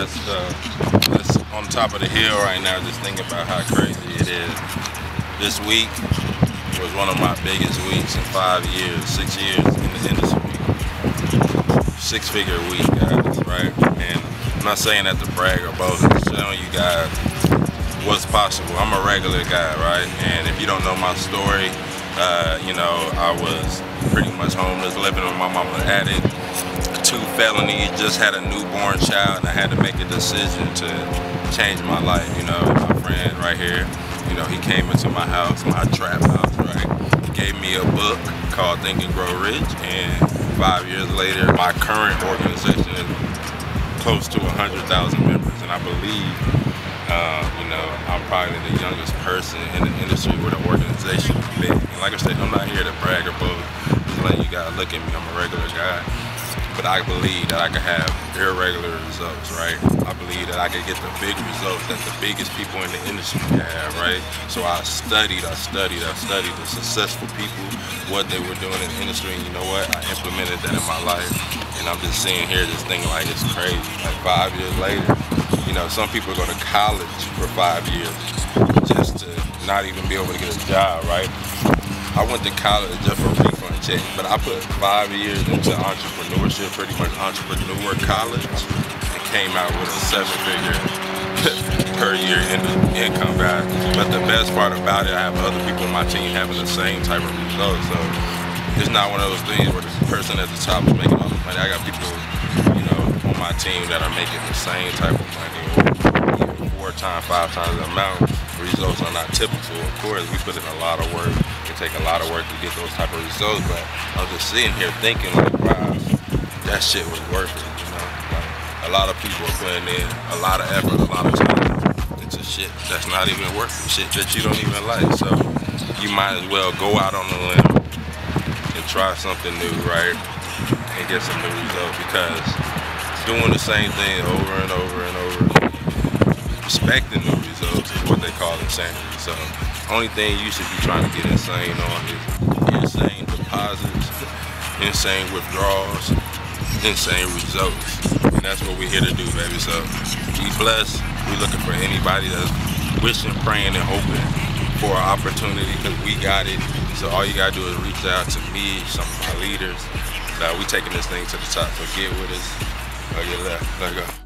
Just on top of the hill right now, just thinking about how crazy it is. This week was one of my biggest weeks in 5 years, 6 years in the industry. 6-figure week, guys, right? And I'm not saying that to brag or boast, I'm showing you guys what's possible. I'm a regular guy, right? And if you don't know my story, you know, I was pretty much homeless, living with my mama addict, 2 felonies, just had a newborn child, and I had to make a decision to change my life. You know, my friend right here, you know, he came into my house, my trap house, right? He gave me a book called Think and Grow Rich, and 5 years later, my current organization is close to 100,000 members, and I believe, you know, I'm probably the youngest person in the industry with an organization big. And like I said, I'm not here to brag or boast. Just letting you guys look at me. I'm a regular guy. But I believe that I could have irregular results, right? I believe that I could get the big results that the biggest people in the industry have, right? So I studied the successful people, what they were doing in the industry, and you know what? I implemented that in my life. And I'm just sitting here just thinking like it's crazy. Like 5 years later, you know, some people go to college for 5 years just to not even be able to get a job, right? I went to college just for a refund check, but I put 5 years into entrepreneurship, pretty much entrepreneur college, and came out with a 7-figure per year income value. But the best part about it, I have other people on my team having the same type of results. So it's not one of those things where the person at the top is making all the money. I got people, you know, on my team that are making the same type of money, or even 4 times, 5 times the amount. Results are not typical. Of course, we put in a lot of work. It take a lot of work to get those type of results, but I was just sitting here thinking like, wow, that shit was worth it, you know? Like, a lot of people are putting in a lot of effort, a lot of time into shit that's not even worth it, shit that you don't even like. So you might as well go out on a limb and try something new, right? And get some new results, because doing the same thing over and over and over, expecting new results is what they call insanity. So only thing you should be trying to get insane on is insane deposits, insane withdrawals, insane results. And that's what we're here to do, baby. So be blessed. We're looking for anybody that's wishing, praying, and hoping for an opportunity, because we got it. So all you gotta do is reach out to me, some of my leaders. We taking this thing to the top. So get with us or get left. Let's go.